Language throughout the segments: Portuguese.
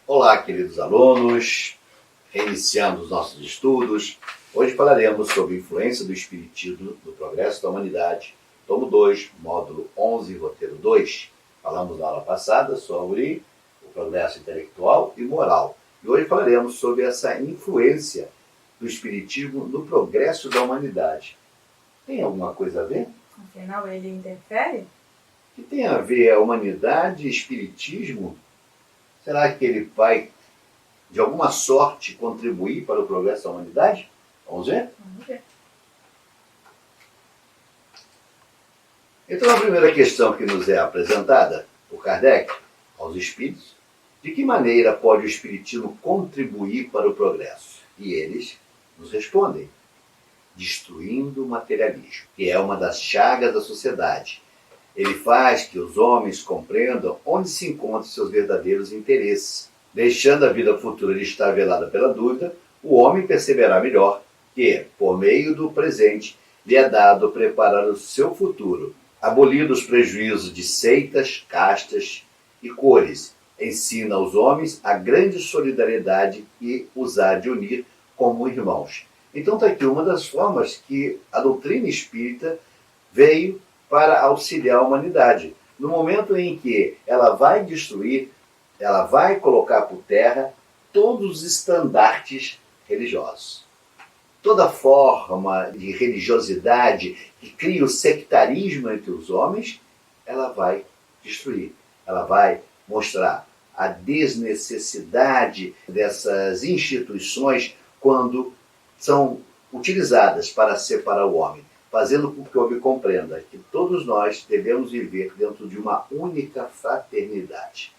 Olá, queridos alunos, reiniciando os nossos estudos. Hoje falaremos sobre a influência do Espiritismo no progresso da humanidade, tomo 2, módulo 11, roteiro 2. Falamos na aula passada sobre o progresso intelectual e moral. E hoje falaremos sobre essa influência do Espiritismo no progresso da humanidade. Tem alguma coisa a ver? Afinal, ele interfere? O que tem a ver a humanidade e Espiritismo? Será que ele vai, de alguma sorte, contribuir para o progresso da humanidade? Vamos ver? Vamos ver. Então, a primeira questão que nos é apresentada por Kardec aos espíritos, de que maneira pode o espiritismo contribuir para o progresso? E eles nos respondem, destruindo o materialismo, que é uma das chagas da sociedade. Ele faz que os homens compreendam onde se encontram seus verdadeiros interesses. Deixando a vida futura de estar velada pela dúvida, o homem perceberá melhor que, por meio do presente, lhe é dado preparar o seu futuro. Abolindo os prejuízos de seitas, castas e cores, ensina aos homens a grande solidariedade e os há de unir como irmãos. Então está aqui uma das formas que a doutrina espírita veio para auxiliar a humanidade. No momento em que ela vai destruir, ela vai colocar por terra todos os estandartes religiosos. Toda forma de religiosidade que cria o sectarismo entre os homens, ela vai destruir. Ela vai mostrar a desnecessidade dessas instituições quando são utilizadas para separar o homem, fazendo com que o homem compreenda que todos nós devemos viver dentro de uma única fraternidade.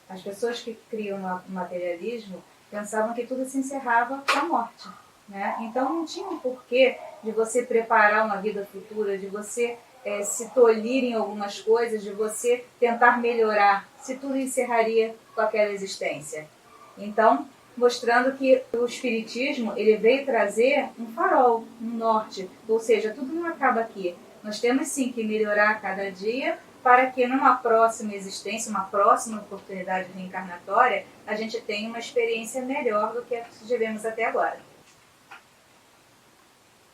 As pessoas que criam o materialismo pensavam que tudo se encerrava com a morte, né? Então não tinha um porquê de você preparar uma vida futura, de você se tolir em algumas coisas, de você tentar melhorar, se tudo encerraria com aquela existência. Então, mostrando que o Espiritismo ele veio trazer um farol, um norte, ou seja, tudo não acaba aqui. Nós temos sim que melhorar a cada dia para que numa próxima existência, uma próxima oportunidade reencarnatória, a gente tenha uma experiência melhor do que a que tivemos até agora.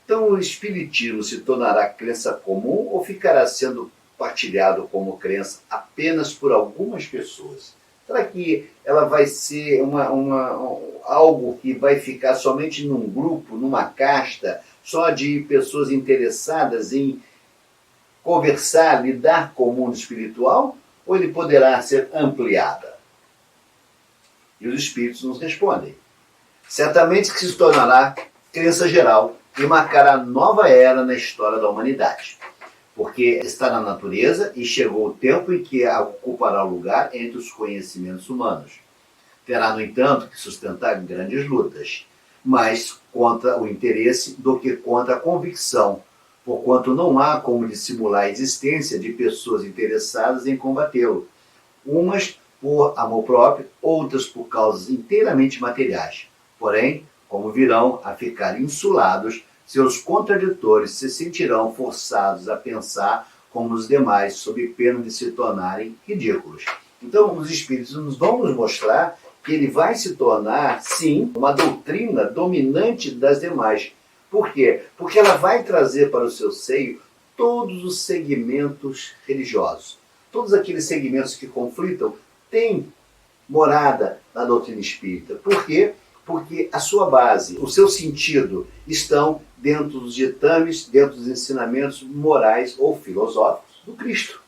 Então o Espiritismo se tornará crença comum ou ficará sendo partilhado como crença apenas por algumas pessoas? Será que ela vai ser algo que vai ficar somente num grupo, numa casta, só de pessoas interessadas em conversar, lidar com o mundo espiritual? Ou ele poderá ser ampliada? E os espíritos nos respondem. Certamente que se tornará crença geral e marcará nova era na história da humanidade. Porque está na natureza e chegou o tempo em que ocupará o lugar entre os conhecimentos humanos. Terá, no entanto, que sustentar grandes lutas, mais contra o interesse do que contra a convicção, porquanto não há como dissimular a existência de pessoas interessadas em combatê-lo, umas por amor próprio, outras por causas inteiramente materiais. Porém, como virão a ficar insulados, seus contraditores se sentirão forçados a pensar como os demais, sob pena de se tornarem ridículos. Então, os espíritos vão nos mostrar que ele vai se tornar, sim, uma doutrina dominante das demais. Por quê? Porque ela vai trazer para o seu seio todos os segmentos religiosos. Todos aqueles segmentos que conflitam têm morada na doutrina espírita. Por quê? Porque a sua base, o seu sentido, estão dentro dos ditames, dentro dos ensinamentos morais ou filosóficos do Cristo.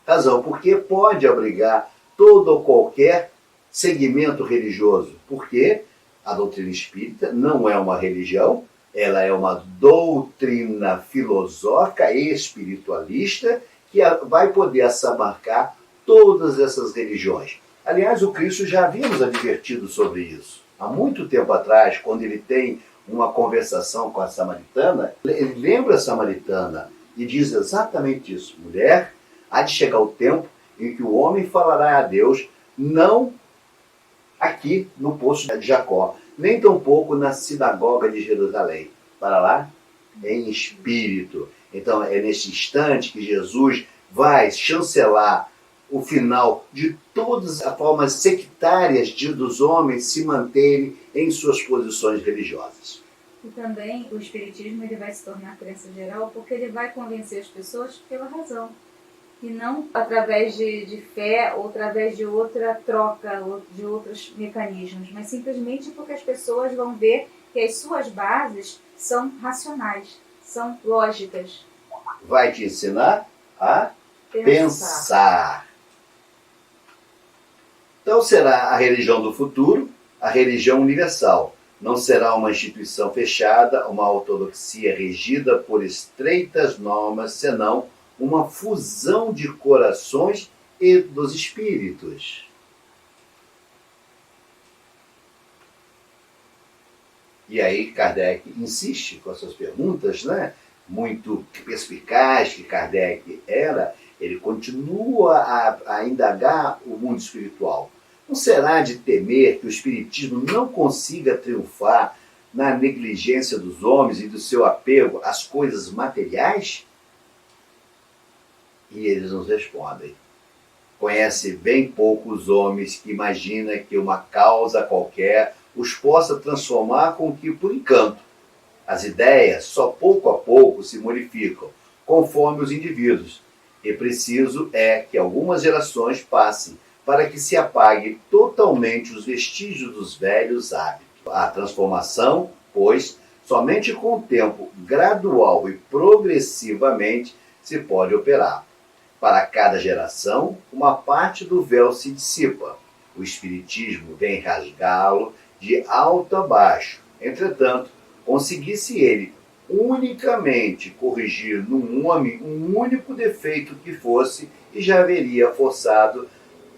Razão porque pode abrigar todo ou qualquer segmento religioso. Porque a doutrina espírita não é uma religião, ela é uma doutrina filosófica e espiritualista que vai poder assabarcar todas essas religiões. Aliás, o Cristo já havia nos advertido sobre isso. Há muito tempo atrás, quando ele tem uma conversação com a samaritana, ele lembra a samaritana e diz exatamente isso. Mulher, há de chegar o tempo em que o homem falará a Deus, não aqui no poço de Jacó, nem tampouco na sinagoga de Jerusalém, para lá em espírito. Então é nesse instante que Jesus vai chancelar o final de todas as formas sectárias dos homens se manterem em suas posições religiosas. E também o espiritismo ele vai se tornar crença geral porque ele vai convencer as pessoas pela razão. E não através de fé ou através de outra troca, ou de outros mecanismos, mas simplesmente porque as pessoas vão ver que as suas bases são racionais, são lógicas. Vai te ensinar a pensar. Então será a religião do futuro, a religião universal. Não será uma instituição fechada, uma ortodoxia regida por estreitas normas, senão uma fusão de corações e dos espíritos. E aí Kardec insiste com as suas perguntas, né? Muito perspicaz que Kardec era, ele continua a indagar o mundo espiritual. Não será de temer que o espiritismo não consiga triunfar na negligência dos homens e do seu apego às coisas materiais? E eles nos respondem: conhece bem poucos homens que imagina que uma causa qualquer os possa transformar com que por encanto. As ideias só pouco a pouco se modificam, conforme os indivíduos, e preciso é que algumas gerações passem para que se apaguem totalmente os vestígios dos velhos hábitos. A transformação, pois, somente com o tempo gradual e progressivamente se pode operar. Para cada geração, uma parte do véu se dissipa. O Espiritismo vem rasgá-lo de alto a baixo. Entretanto, conseguisse ele unicamente corrigir num homem um único defeito que fosse, e já haveria forçado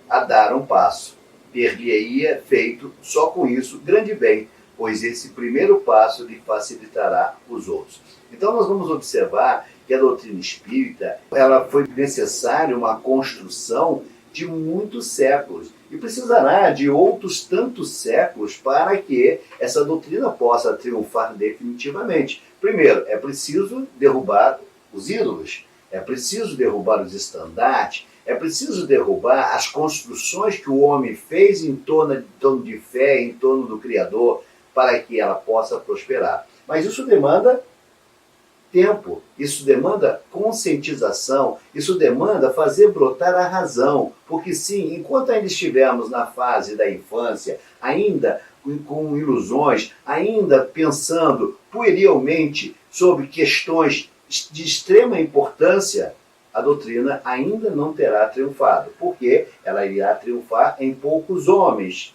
a dar um passo. Ter-lhe-ia feito, só com isso, grande bem, pois esse primeiro passo lhe facilitará os outros. Então nós vamos observar que a doutrina espírita ela foi necessária uma construção de muitos séculos e precisará de outros tantos séculos para que essa doutrina possa triunfar definitivamente. Primeiro, é preciso derrubar os ídolos, é preciso derrubar os estandartes, é preciso derrubar as construções que o homem fez em torno de fé, em torno do Criador, para que ela possa prosperar. Mas isso demanda tempo, isso demanda conscientização, isso demanda fazer brotar a razão, porque sim, enquanto ainda estivermos na fase da infância, ainda com ilusões, ainda pensando puerilmente sobre questões de extrema importância, a doutrina ainda não terá triunfado, porque ela irá triunfar em poucos homens,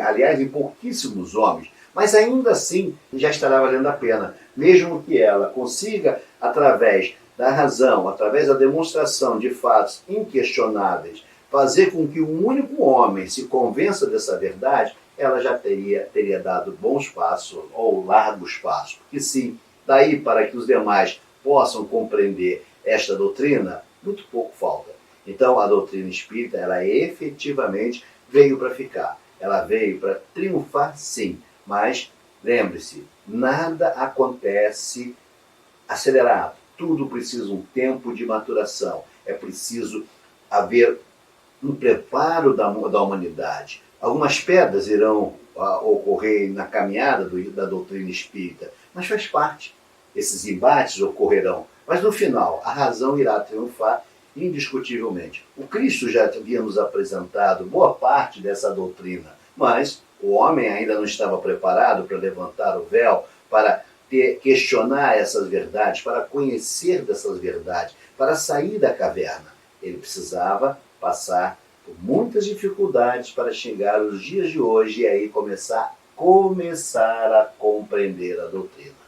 aliás, em pouquíssimos homens, mas ainda assim já estará valendo a pena, mesmo que ela consiga, através da razão, através da demonstração de fatos inquestionáveis, fazer com que um único homem se convença dessa verdade, ela já teria dado bons passos ou largos passos. Porque sim, daí para que os demais possam compreender esta doutrina, muito pouco falta. Então a doutrina espírita, ela efetivamente veio para ficar. Ela veio para triunfar, sim. Mas, lembre-se, nada acontece acelerado. Tudo precisa um tempo de maturação. É preciso haver um preparo da humanidade. Algumas pedras irão ocorrer na caminhada da doutrina espírita, mas faz parte. Esses embates ocorrerão. Mas no final, a razão irá triunfar indiscutivelmente. O Cristo já havia nos apresentado boa parte dessa doutrina, mas o homem ainda não estava preparado para levantar o véu, para questionar essas verdades, para conhecer dessas verdades, para sair da caverna. Ele precisava passar por muitas dificuldades para chegar aos dias de hoje e aí começar a compreender a doutrina.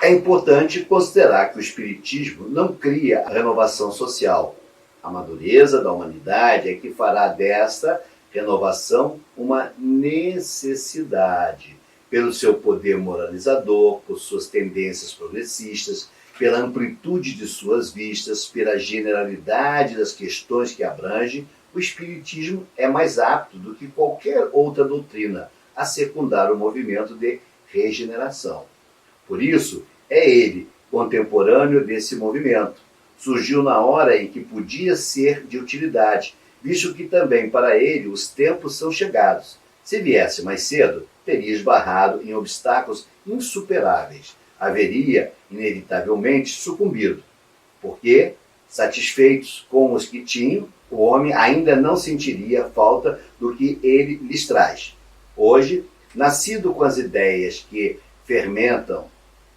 É importante considerar que o Espiritismo não cria a renovação social. A madureza da humanidade é que fará desta renovação uma necessidade, pelo seu poder moralizador, por suas tendências progressistas, pela amplitude de suas vistas, pela generalidade das questões que abrange. O Espiritismo é mais apto do que qualquer outra doutrina a secundar o movimento de regeneração. Por isso, é ele contemporâneo desse movimento. surgiu na hora em que podia ser de utilidade, visto que também para ele os tempos são chegados. Se viesse mais cedo, teria esbarrado em obstáculos insuperáveis. Haveria, inevitavelmente, sucumbido, porque, satisfeitos com os que tinham, o homem ainda não sentiria falta do que ele lhes traz. Hoje, nascido com as ideias que fermentam,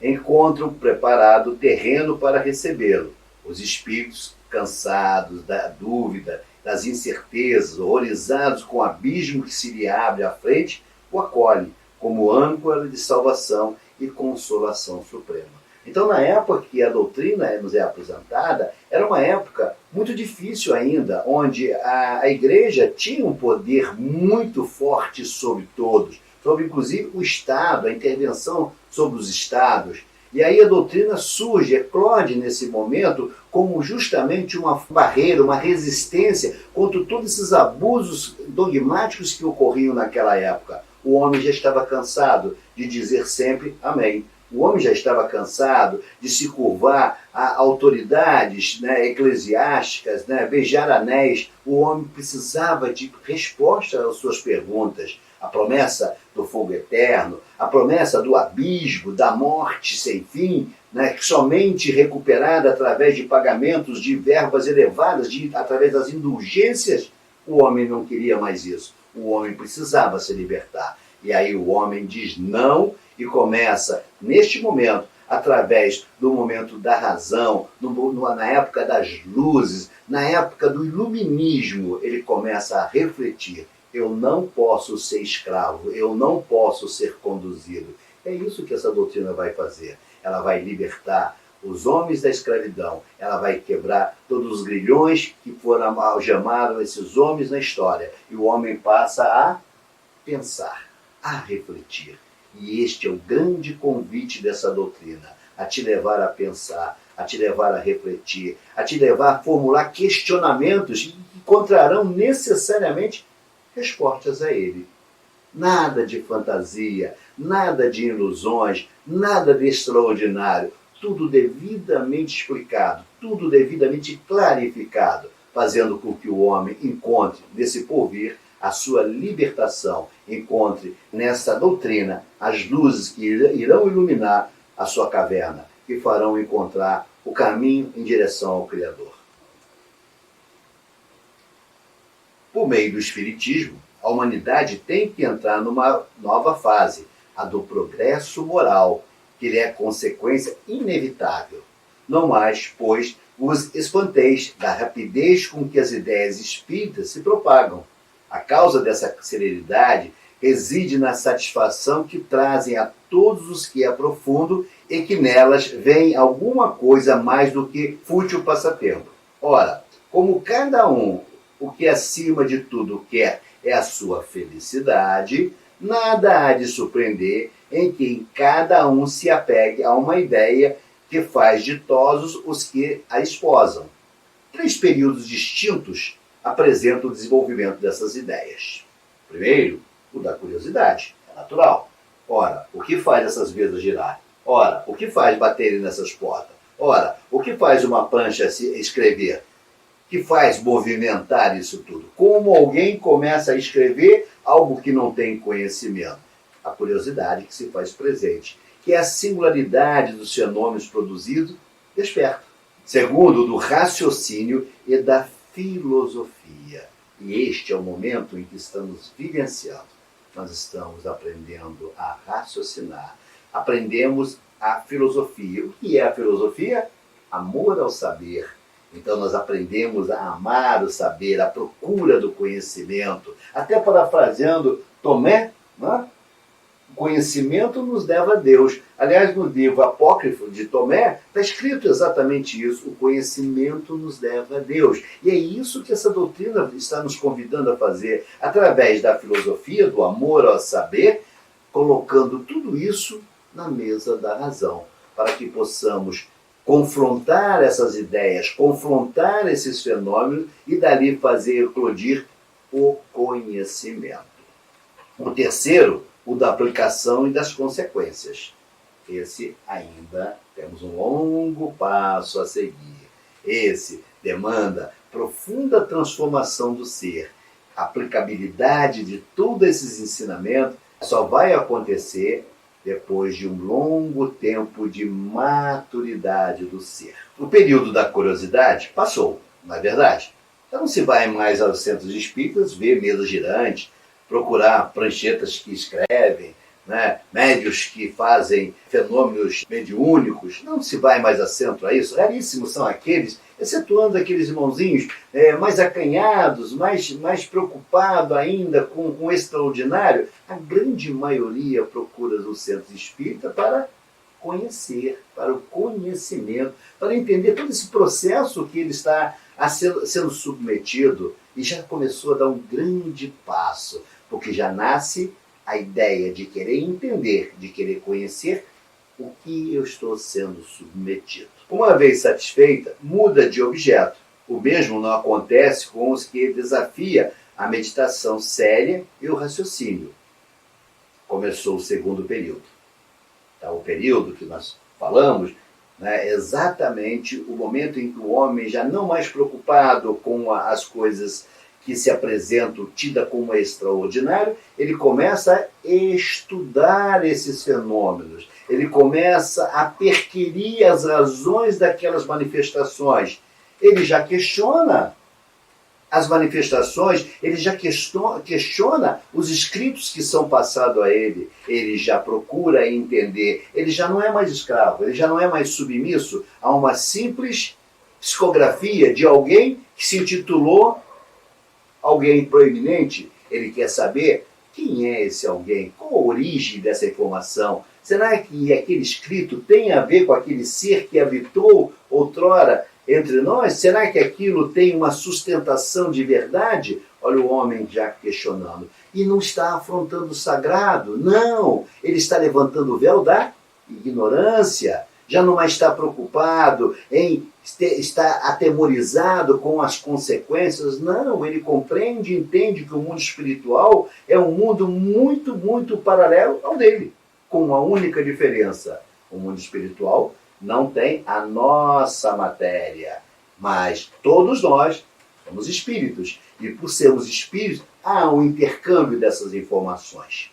encontram preparado o terreno para recebê-lo. Os espíritos, cansados da dúvida, das incertezas, horrorizados com o abismo que se lhe abre à frente, o acolhem como âncora de salvação e consolação suprema. Então, na época que a doutrina nos é apresentada, era uma época muito difícil ainda, onde a igreja tinha um poder muito forte sobre todos, sobre inclusive o Estado, a intervenção sobre os Estados. E aí a doutrina surge, eclode nesse momento, como justamente uma barreira, uma resistência contra todos esses abusos dogmáticos que ocorriam naquela época. O homem já estava cansado de dizer sempre amém. O homem já estava cansado de se curvar a autoridades, eclesiásticas, beijar anéis. O homem precisava de resposta às suas perguntas. A promessa do fogo eterno, a promessa do abismo, da morte sem fim, somente recuperada através de pagamentos de verbas elevadas, através das indulgências. O homem não queria mais isso. O homem precisava se libertar. E aí o homem diz não e começa, neste momento, através do momento da razão, na época das luzes, na época do iluminismo, ele começa a refletir. Eu não posso ser escravo, eu não posso ser conduzido. É isso que essa doutrina vai fazer. Ela vai libertar os homens da escravidão, ela vai quebrar todos os grilhões que foram algemados esses homens na história. E o homem passa a pensar, a refletir. E este é o grande convite dessa doutrina, a te levar a pensar, a te levar a refletir, a te levar a formular questionamentos que encontrarão necessariamente respostas a ele. Nada de fantasia, nada de ilusões, nada de extraordinário. Tudo devidamente explicado, tudo devidamente clarificado, fazendo com que o homem encontre nesse porvir a sua libertação, encontre nessa doutrina as luzes que irão iluminar a sua caverna, que farão encontrar o caminho em direção ao Criador. Por meio do Espiritismo, a humanidade tem que entrar numa nova fase, a do progresso moral, que lhe é consequência inevitável. Não mais, pois, os espanteis da rapidez com que as ideias espíritas se propagam. A causa dessa celeridade reside na satisfação que trazem a todos os que aprofundam e que nelas veem alguma coisa mais do que fútil passatempo. Ora, como cada um o que acima de tudo quer é a sua felicidade, nada há de surpreender em que cada um se apegue a uma ideia que faz ditosos os que a esposam. 3 períodos distintos apresentam o desenvolvimento dessas ideias. Primeiro, o da curiosidade, é natural. Ora, o que faz essas mesas girar? Ora, o que faz baterem nessas portas? Ora, o que faz uma prancha se escrever? O que faz movimentar isso tudo? Como alguém começa a escrever algo que não tem conhecimento? A curiosidade que se faz presente, que é a singularidade dos fenômenos produzidos, desperta. Segundo, do raciocínio e da filosofia. E este é o momento em que estamos vivenciando. Nós estamos aprendendo a raciocinar. Aprendemos a filosofia. O que é a filosofia? Amor ao saber. Então nós aprendemos a amar o saber, a procura do conhecimento. Até parafraseando Tomé, o conhecimento nos leva a Deus. Aliás, no livro apócrifo de Tomé, está escrito exatamente isso. O conhecimento nos leva a Deus. E é isso que essa doutrina está nos convidando a fazer, através da filosofia, do amor ao saber, colocando tudo isso na mesa da razão, para que possamos confrontar essas ideias, confrontar esses fenômenos e dali fazer eclodir o conhecimento. O terceiro, o da aplicação e das consequências. Esse ainda temos um longo passo a seguir. Esse demanda profunda transformação do ser. A aplicabilidade de todos esses ensinamentos só vai acontecer depois de um longo tempo de maturidade do ser. O período da curiosidade passou, não é verdade? Então não se vai mais aos centros espíritas ver mesas girantes, procurar pranchetas que escrevem, né? Médios que fazem fenômenos mediúnicos. Não se vai mais acento a isso. Raríssimos são aqueles, excetuando aqueles irmãozinhos mais acanhados, mais preocupados ainda com o extraordinário. A grande maioria procura os centros espíritas para conhecer, para o conhecimento, para entender todo esse processo que ele está sendo submetido, e já começou a dar um grande passo, porque já nasce a ideia de querer entender, de querer conhecer o que eu estou sendo submetido. Uma vez satisfeita, muda de objeto. O mesmo não acontece com os que desafia a meditação séria e o raciocínio. Começou o segundo período. Então, o período que nós falamos, é exatamente o momento em que o homem, já não mais preocupado com as coisas que se apresentam tida como extraordinário, ele começa a estudar esses fenômenos, ele começa a perquirir as razões daquelas manifestações. Ele já questiona as manifestações, ele já questiona os escritos que são passados a ele, ele já procura entender, ele já não é mais escravo, ele já não é mais submisso a uma simples psicografia de alguém que se intitulou alguém proeminente. Ele quer saber quem é esse alguém, qual a origem dessa informação. Será que aquele escrito tem a ver com aquele ser que habitou outrora entre nós? Será que aquilo tem uma sustentação de verdade? Olha o homem já questionando. E não está afrontando o sagrado, não. Ele está levantando o véu da ignorância. Já não mais está preocupado em estar atemorizado com as consequências. Não, ele compreende e entende que o mundo espiritual é um mundo muito, muito paralelo ao dele, com uma única diferença. O mundo espiritual não tem a nossa matéria, mas todos nós somos espíritos. E por sermos espíritos, há um intercâmbio dessas informações.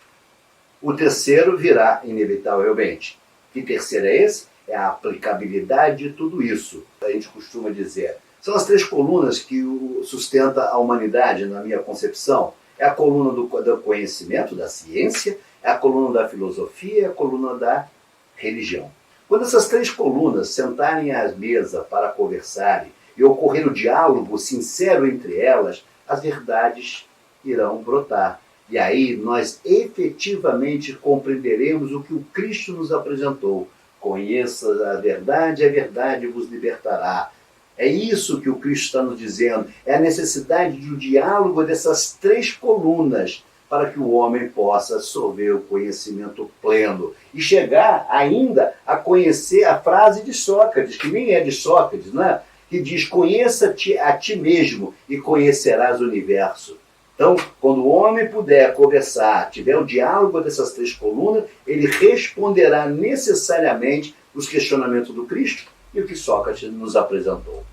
O terceiro virá inevitavelmente. Que terceiro é esse? É a aplicabilidade de tudo isso. A gente costuma dizer, são as três colunas que sustenta a humanidade, na minha concepção. É a coluna do conhecimento, da ciência, é a coluna da filosofia, é a coluna da religião. Quando essas três colunas sentarem à mesa para conversarem e ocorrer o diálogo sincero entre elas, as verdades irão brotar. E aí nós efetivamente compreenderemos o que o Cristo nos apresentou. Conheça a verdade vos libertará. É isso que o Cristo está nos dizendo. É a necessidade do diálogo dessas três colunas para que o homem possa absorver o conhecimento pleno e chegar ainda a conhecer a frase de Sócrates, que nem é de Sócrates, né? Que diz, conheça-te a ti mesmo e conhecerás o universo. Então, quando o homem puder conversar, tiver o diálogo dessas três colunas, ele responderá necessariamente os questionamentos do Cristo e o que Sócrates nos apresentou.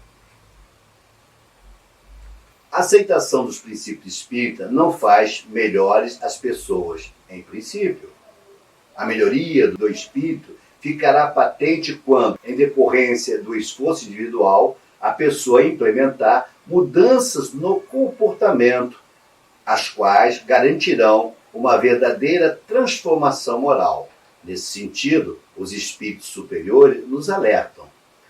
A aceitação dos princípios espíritas não faz melhores as pessoas, em princípio. A melhoria do espírito ficará patente quando, em decorrência do esforço individual, a pessoa implementar mudanças no comportamento, as quais garantirão uma verdadeira transformação moral. Nesse sentido, os espíritos superiores nos alertam.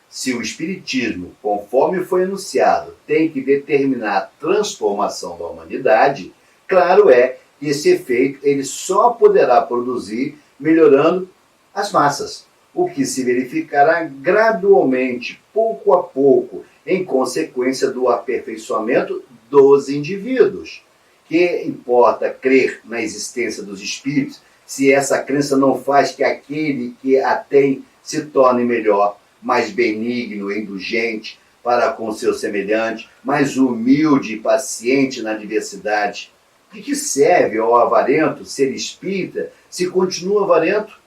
Se o espiritismo, conforme foi anunciado, tem que determinar a transformação da humanidade, claro é que esse efeito ele só poderá produzir melhorando as massas, o que se verificará gradualmente, pouco a pouco, em consequência do aperfeiçoamento dos indivíduos. Que importa crer na existência dos espíritos, se essa crença não faz que aquele que a tem se torne melhor, mais benigno e indulgente para com seu semelhante, mais humilde e paciente na adversidade. De que serve ao avarento ser espírita se continua avarento?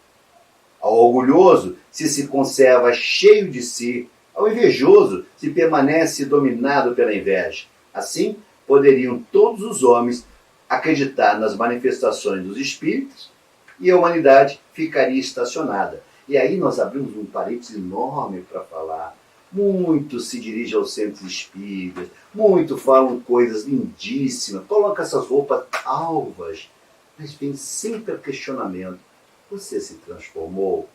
Ao orgulhoso se conserva cheio de si, Ao invejoso se permanece dominado pela inveja. Assim, poderiam todos os homens acreditar nas manifestações dos espíritos e a humanidade ficaria estacionada. E aí nós abrimos um parênteses enorme para falar. Muitos se dirigem aos centros espíritas, muitos falam coisas lindíssimas, colocam essas roupas alvas, mas vem sempre o questionamento. Você se transformou?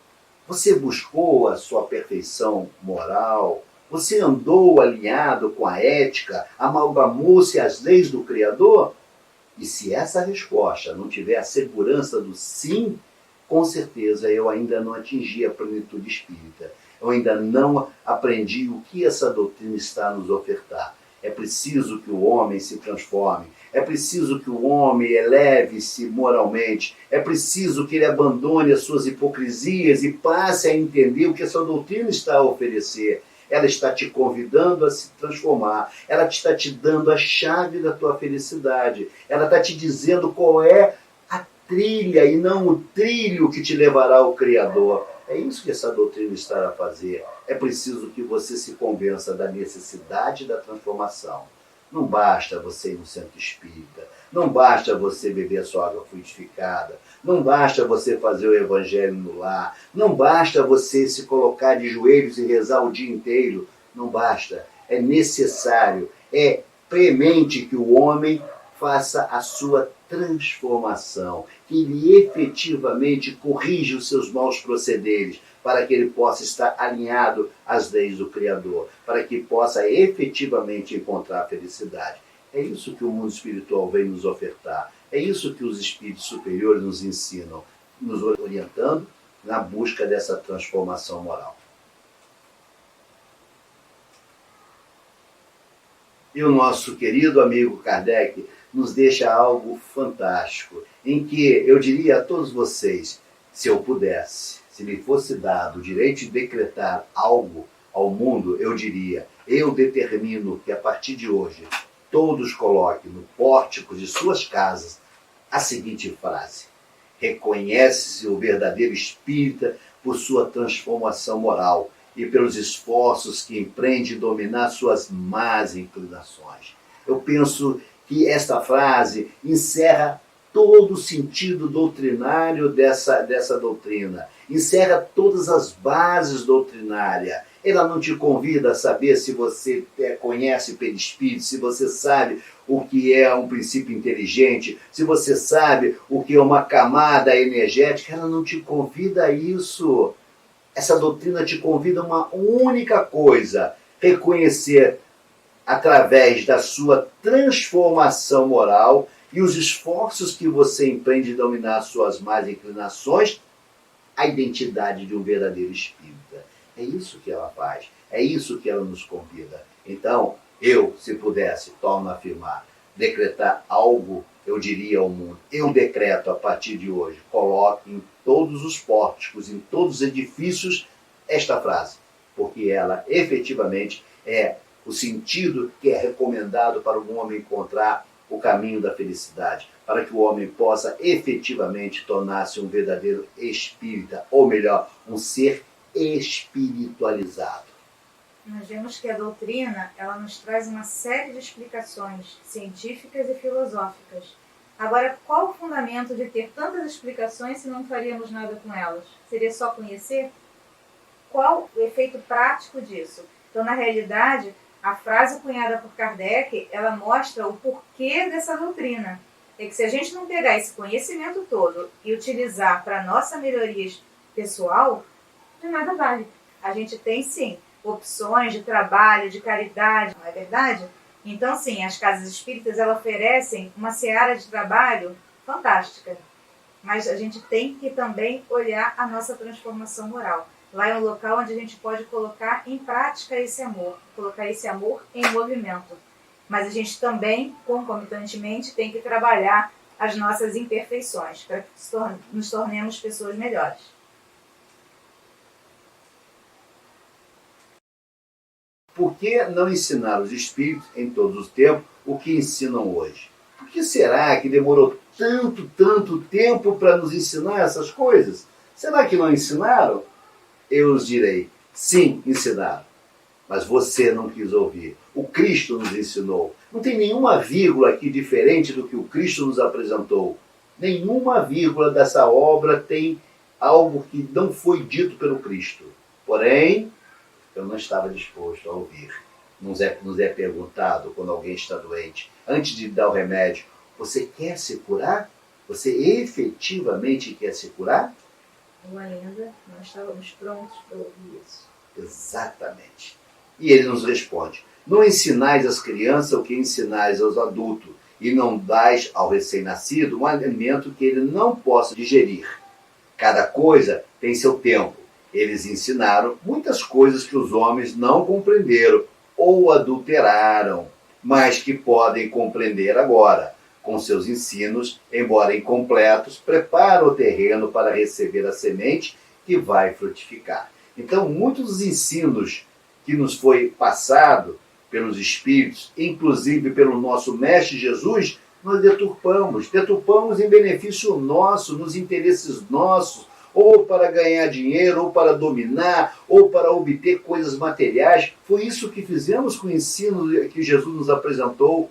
Você buscou a sua perfeição moral? Você andou alinhado com a ética? Amalgamou-se às leis do Criador? E se essa resposta não tiver a segurança do sim, com certeza eu ainda não atingi a plenitude espírita. Eu ainda não aprendi o que essa doutrina está a nos ofertar. É preciso que o homem se transforme. É preciso que o homem eleve-se moralmente. É preciso que ele abandone as suas hipocrisias e passe a entender o que essa doutrina está a oferecer. Ela está te convidando a se transformar. Ela está te dando a chave da tua felicidade. Ela está te dizendo qual é a trilha e não o trilho que te levará ao Criador. É isso que essa doutrina está a fazer. É preciso que você se convença da necessidade da transformação. Não basta você ir no centro espírita. Não basta você beber a sua água fluidificada. Não basta você fazer o evangelho no lar. Não basta você se colocar de joelhos e rezar o dia inteiro. Não basta. É necessário, é premente que o homem faça a sua transformação, que ele efetivamente corrija os seus maus procederes, para que ele possa estar alinhado às leis do Criador, para que possa efetivamente encontrar a felicidade. É isso que o mundo espiritual vem nos ofertar. É isso que os espíritos superiores nos ensinam, nos orientando na busca dessa transformação moral. E o nosso querido amigo Kardec nos deixa algo fantástico, em que eu diria a todos vocês, se eu pudesse, se me fosse dado o direito de decretar algo ao mundo, eu diria, eu determino que a partir de hoje todos coloquem no pórtico de suas casas a seguinte frase: reconhece-se o verdadeiro espírita por sua transformação moral e pelos esforços que empreende dominar suas más inclinações. Eu penso que esta frase encerra todo o sentido doutrinário dessa doutrina, encerra todas as bases doutrinárias. Ela não te convida a saber se você conhece o perispírito, se você sabe o que é um princípio inteligente, se você sabe o que é uma camada energética. Ela não te convida a isso. Essa doutrina te convida a uma única coisa: reconhecer através da sua transformação moral e os esforços que você empreende de dominar suas más inclinações, a identidade de um verdadeiro espírita. É isso que ela faz, é isso que ela nos convida. Então, eu, se pudesse, torno a afirmar, decretar algo, eu diria ao mundo, eu decreto a partir de hoje, coloque em todos os pórticos, em todos os edifícios, esta frase, porque ela efetivamente é o sentido que é recomendado para o homem encontrar o caminho da felicidade, para que o homem possa efetivamente tornar-se um verdadeiro espírita, ou melhor, um ser espiritualizado. Nós vemos que a doutrina, ela nos traz uma série de explicações científicas e filosóficas. Agora, qual o fundamento de ter tantas explicações se não faríamos nada com elas? Seria só conhecer? Qual o efeito prático disso? Então, na realidade, a frase cunhada por Kardec, ela mostra o porquê dessa doutrina. É que se a gente não pegar esse conhecimento todo e utilizar para a nossa melhoria pessoal, de nada vale. A gente tem, sim, opções de trabalho, de caridade, não é verdade? Então, sim, as casas espíritas, elas oferecem uma seara de trabalho fantástica. Mas a gente tem que também olhar a nossa transformação moral. Lá é um local onde a gente pode colocar em prática esse amor, colocar esse amor em movimento. Mas a gente também, concomitantemente, tem que trabalhar as nossas imperfeições, para que nos tornemos pessoas melhores. Por que não ensinar os espíritos em todos os tempos o que ensinam hoje? Por que será que demorou tanto tempo para nos ensinar essas coisas? Será que não ensinaram? Eu os direi, sim, ensinaram. mas você não quis ouvir. O Cristo nos ensinou. Não tem nenhuma vírgula aqui diferente do que o Cristo nos apresentou. Nenhuma vírgula dessa obra tem algo que não foi dito pelo Cristo. Porém, eu não estava disposto a ouvir. Nos é perguntado quando alguém está doente, antes de dar o remédio, você quer se curar? Você efetivamente quer se curar? Ou ainda, nós estávamos prontos para ouvir isso. Exatamente. E ele nos responde: não ensinais às crianças o que ensinais aos adultos, e não dais ao recém-nascido um alimento que ele não possa digerir. Cada coisa tem seu tempo. Eles ensinaram muitas coisas que os homens não compreenderam ou adulteraram, mas que podem compreender agora. Com seus ensinos, embora incompletos, preparam o terreno para receber a semente que vai frutificar. Então, muitos dos ensinos que nos foi passado pelos Espíritos, inclusive pelo nosso Mestre Jesus, nós deturpamos em benefício nosso, nos interesses nossos, ou para ganhar dinheiro, ou para dominar, ou para obter coisas materiais. Foi isso que fizemos com o ensino que Jesus nos apresentou.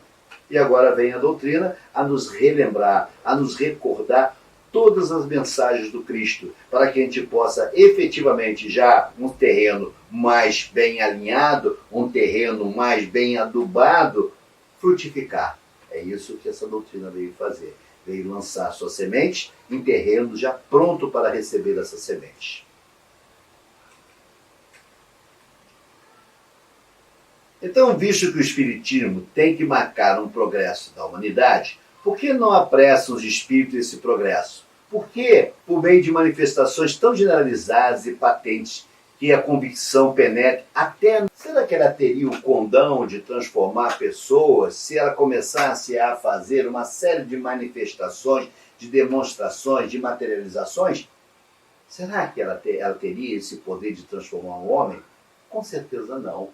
E agora vem a doutrina a nos relembrar, a nos recordar todas as mensagens do Cristo, para que a gente possa efetivamente, já um terreno mais bem alinhado, um terreno mais bem adubado, frutificar. É isso que essa doutrina veio fazer. Veio lançar sua semente em terreno já pronto para receber essa semente. Então, visto que o Espiritismo tem que marcar um progresso da humanidade, por que não apressam os espíritos esse progresso? Por que, por meio de manifestações tão generalizadas e patentes, que a convicção penetre até... Será que ela teria o condão de transformar pessoas se ela começasse a fazer uma série de manifestações, de demonstrações, de materializações? Será que ela teria esse poder de transformar um homem? Com certeza não.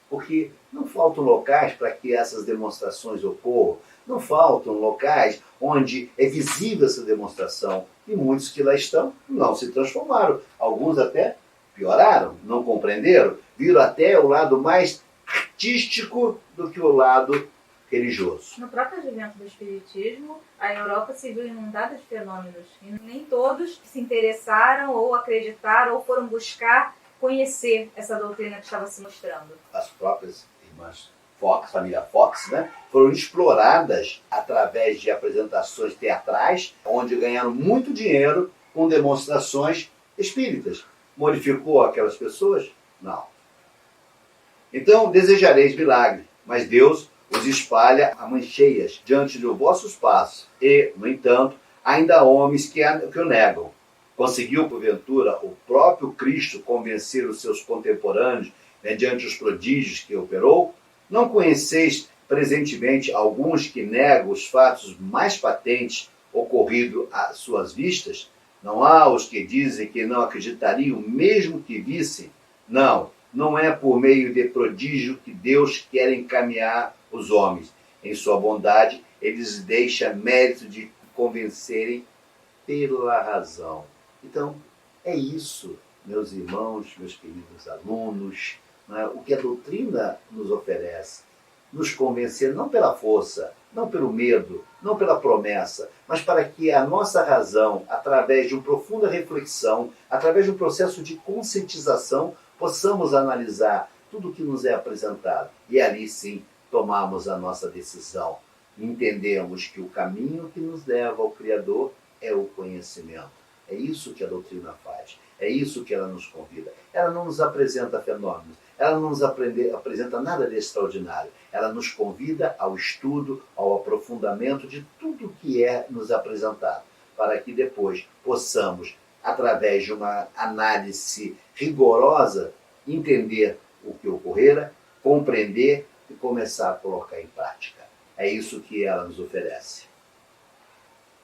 Porque não faltam locais para que essas demonstrações ocorram, não faltam locais onde é visível essa demonstração, e muitos que lá estão não se transformaram. Alguns até pioraram, não compreenderam, viram até o lado mais artístico do que o lado religioso. No próprio advento do Espiritismo, a Europa se viu inundada de fenômenos, e nem todos se interessaram ou acreditaram ou foram buscar conhecer essa doutrina que estava se mostrando. As próprias irmãs Fox, família Fox, né, foram exploradas através de apresentações teatrais, onde ganharam muito dinheiro com demonstrações espíritas. Modificou aquelas pessoas? Não. Então, desejareis milagre, mas Deus os espalha a mancheias diante de vossos passos. E, no entanto, ainda há homens que o negam. Conseguiu, porventura, o próprio Cristo convencer os seus contemporâneos mediante os prodígios que operou? Não conheceis presentemente alguns que negam os fatos mais patentes ocorridos às suas vistas? Não há os que dizem que não acreditariam mesmo que vissem? Não, não é por meio de prodígio que Deus quer encaminhar os homens. Em sua bondade, eles deixam mérito de convencerem pela razão. Então, é isso, meus irmãos, meus queridos alunos, né, o que a doutrina nos oferece. Nos convencer não pela força, não pelo medo, não pela promessa, mas para que a nossa razão, através de uma profunda reflexão, através de um processo de conscientização, possamos analisar tudo o que nos é apresentado. E ali sim, tomarmos a nossa decisão. Entendemos que o caminho que nos leva ao Criador é o conhecimento. É isso que a doutrina faz. É isso que ela nos convida. Ela não nos apresenta fenômenos. Ela não nos apresenta nada de extraordinário. Ela nos convida ao estudo, ao aprofundamento de tudo que é nos apresentado, para que depois possamos, através de uma análise rigorosa, entender o que ocorrera, compreender e começar a colocar em prática. É isso que ela nos oferece.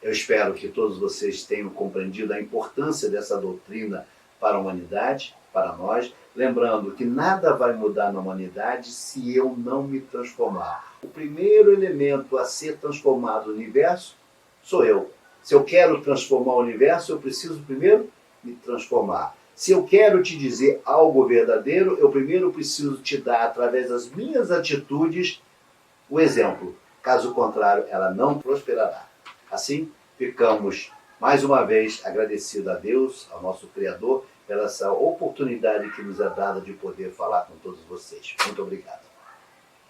Eu espero que todos vocês tenham compreendido a importância dessa doutrina para a humanidade, para nós, lembrando que nada vai mudar na humanidade se eu não me transformar. O primeiro elemento a ser transformado no universo sou eu. Se eu quero transformar o universo, eu preciso primeiro me transformar. Se eu quero te dizer algo verdadeiro, eu primeiro preciso te dar, através das minhas atitudes, o exemplo. Caso contrário, ela não prosperará. Assim, ficamos mais uma vez agradecidos a Deus, ao nosso Criador, pela essa oportunidade que nos é dada de poder falar com todos vocês. Muito obrigado.